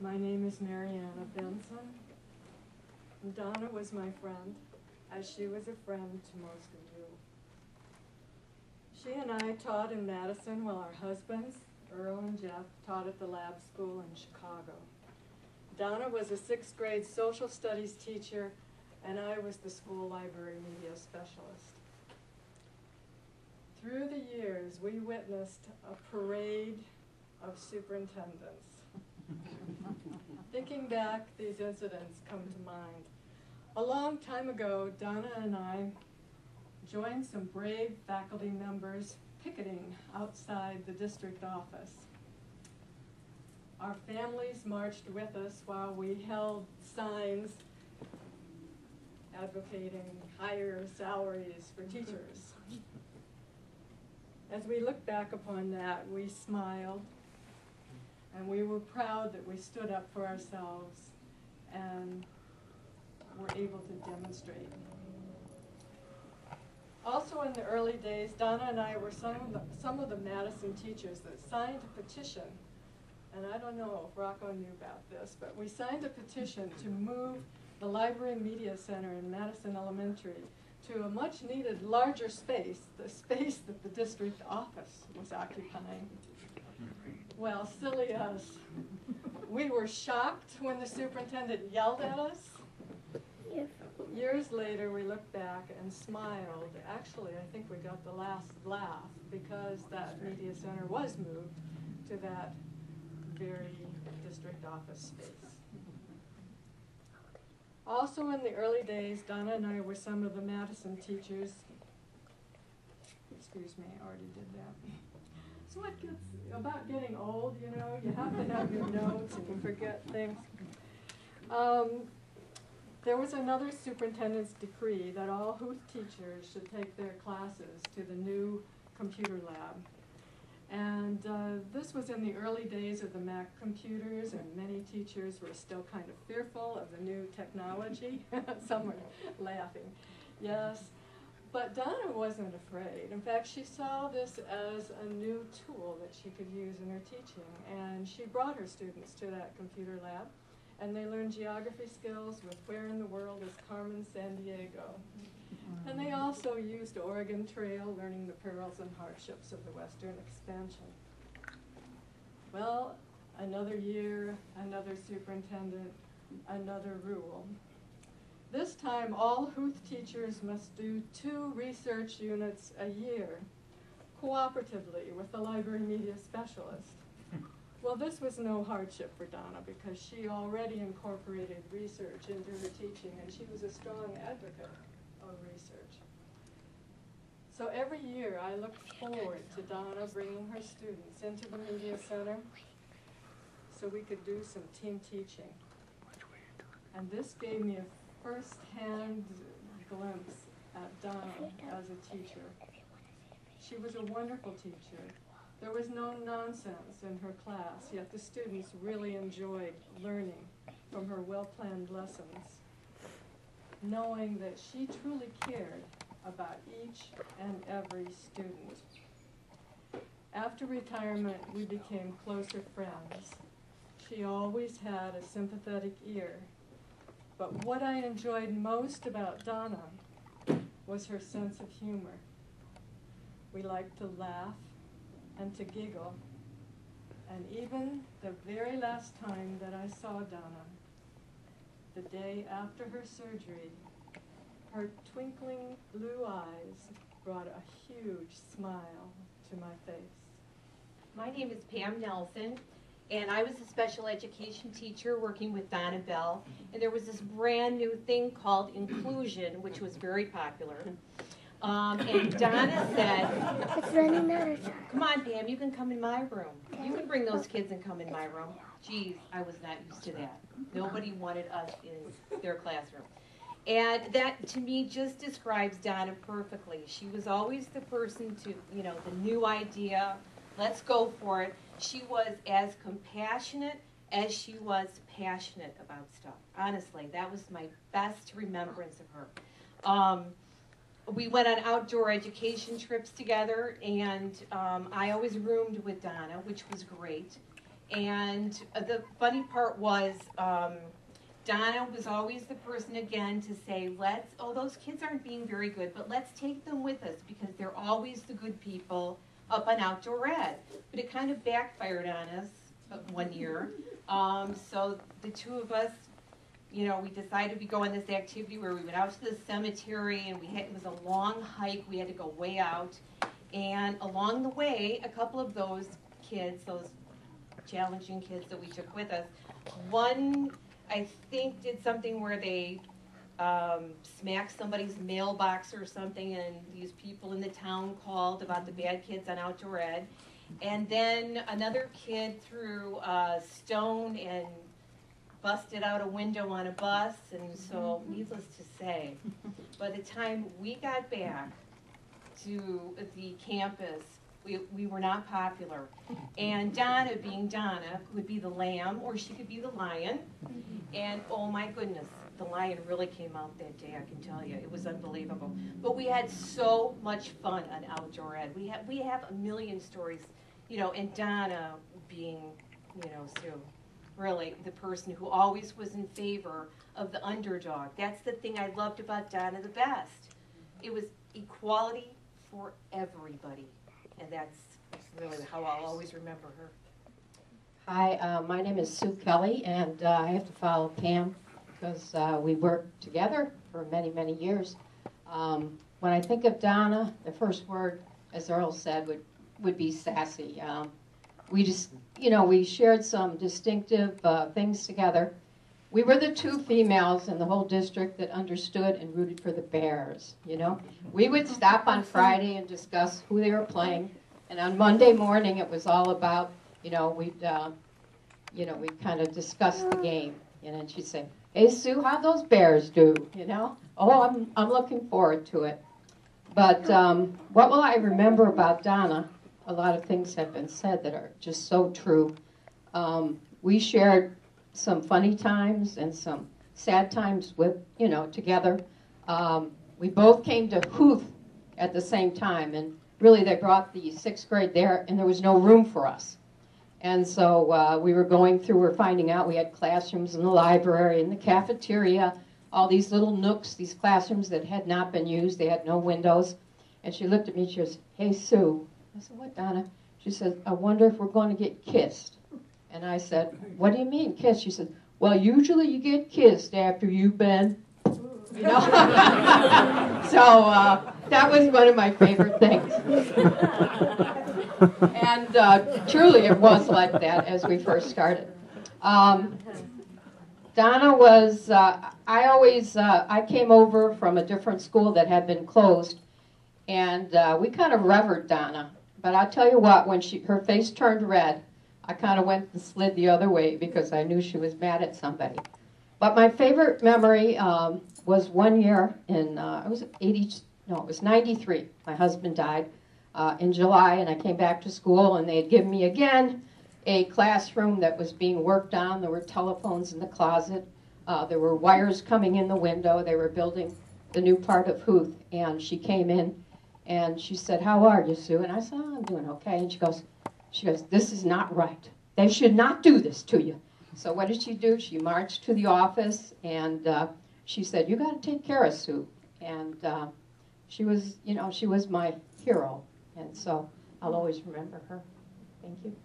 My name is Mariana Benson. Donna was my friend, as she was a friend to most of you. She and I taught in Madison while our husbands, Earl and Jeff, taught at the lab school in Chicago. Donna was a 6th grade social studies teacher, and I was the school library media specialist. Through the years, we witnessed a parade of superintendents. Thinking back, these incidents come to mind. A long time ago, Donna and I joined some brave faculty members picketing outside the district office. Our families marched with us while we held signs advocating higher salaries for teachers. As we look back upon that, we smiled, and we were proud that we stood up for ourselves and were able to demonstrate. Also in the early days, Donna and I were some of the Madison teachers that signed a petition, and I don't know if Rocco knew about this, but we signed a petition to move the Library and Media Center in Madison Elementary to a much needed larger space, the space that the district office was occupying. Well, silly us. We were shocked when the superintendent yelled at us. Years later, we looked back and smiled. Actually, I think we got the last laugh because that media center was moved to that very district office space. Also in the early days, Donna and I were some of the Madison teachers. Excuse me, I already did that. So what gets about getting old, you know, you have to have your notes and you forget things. There was another superintendent's decree that all Huth teachers should take their classes to the new computer lab. And this was in the early days of the Mac computers, and many teachers were still kind of fearful of the new technology. Some were laughing. Yes, but Donna wasn't afraid. In fact, she saw this as a new tool that she could use in her teaching, and she brought her students to that computer lab, and they learned geography skills with Where in the World is Carmen Sandiego. And they also used Oregon Trail, learning the perils and hardships of the Western expansion. Well, another year, another superintendent, another rule. This time, all Huth teachers must do 2 research units a year, cooperatively with the library media specialist. Well, this was no hardship for Donna because she already incorporated research into her teaching, and she was a strong advocate of research. So every year I looked forward to Donna bringing her students into the media center so we could do some team teaching. And this gave me a first-hand glimpse at Donna as a teacher. She was a wonderful teacher. There was no nonsense in her class, yet the students really enjoyed learning from her well-planned lessons, knowing that she truly cared about each and every student. After retirement, we became closer friends. She always had a sympathetic ear, but what I enjoyed most about Donna was her sense of humor. We liked to laugh and to giggle, and even the very last time that I saw Donna, the day after her surgery, her twinkling blue eyes brought a huge smile to my face. My name is Pam Nelson, and I was a special education teacher working with Donna Bell, and there was this brand new thing called inclusion, which was very popular. And Donna said, It's running out of time. come on, Pam, you can come in my room. You can bring those kids and come in my room. Geez, I was not used to that. Nobody wanted us in their classroom. And that, to me, just describes Donna perfectly. She was always the person to, you know, the new idea, let's go for it. She was as compassionate as she was passionate about stuff. Honestly, that was my best remembrance of her. We went on outdoor education trips together, and I always roomed with Donna, which was great. And the funny part was, Donna was always the person again to say, those kids aren't being very good, but let's take them with us because they're always the good people up on outdoor ed. But it kind of backfired on us one year. So the two of us, we decided we'd go on this activity where we went out to the cemetery, and it was a long hike. We had to go way out. And along the way, a couple of those kids, those challenging kids that we took with us, one, I think, did something where they smacked somebody's mailbox or something, and these people in the town called about the bad kids on outdoor ed. And then another kid threw a stone and busted out a window on a bus, and so needless to say, by the time we got back to the campus, we were not popular. And Donna, being Donna, would be the lamb, or she could be the lion. And oh my goodness, the lion really came out that day, I can tell you. It was unbelievable. But we had so much fun on outdoor ed. We have a million stories, and Donna being, Sue, really the person who always was in favor of the underdog. That's the thing I loved about Donna the best. It was equality for everybody. And that's really how I'll always remember her. Hi, my name is Sue Kelly, and I have to follow Pam because we worked together for many, many years. When I think of Donna, the first word, as Earl said, would be sassy. We just, we shared some distinctive things together. We were the two females in the whole district that understood and rooted for the Bears, We would stop on Friday and discuss who they were playing, and on Monday morning it was all about, we'd kind of discuss the game, and she'd say, "Hey Sue, how'd those Bears do?" "Oh, I'm looking forward to it." But what will I remember about Donna? A lot of things have been said that are just so true. We shared some funny times and some sad times with, together. We both came to Huth at the same time, and really they brought the 6th grade there, and there was no room for us. And so we were finding out we had classrooms in the library, in the cafeteria, all these little nooks, these classrooms that had not been used, they had no windows. And she looked at me and she goes, "Hey Sue." I said, "What, Donna?" She said, "I wonder if we're going to get kissed." And I said, "What do you mean kissed?" She said, "Well, usually you get kissed after you've been, So that was one of my favorite things. And truly it was like that as we first started. Donna was, I came over from a different school that had been closed, and we kind of revered Donna. But I'll tell you what, when her face turned red, I kind of went and slid the other way because I knew she was mad at somebody. But my favorite memory was one year in, it was 93. My husband died in July, and I came back to school, and they had given me again a classroom that was being worked on. There were telephones in the closet. There were wires coming in the window. They were building the new part of Huth, and she came in, and she said, "How are you, Sue?" And I said, "Oh, I'm doing okay." And she goes, "This is not right. They should not do this to you." So what did she do? She marched to the office, and she said, "You got to take care of Sue." And she was my hero, and so I'll always remember her. Thank you.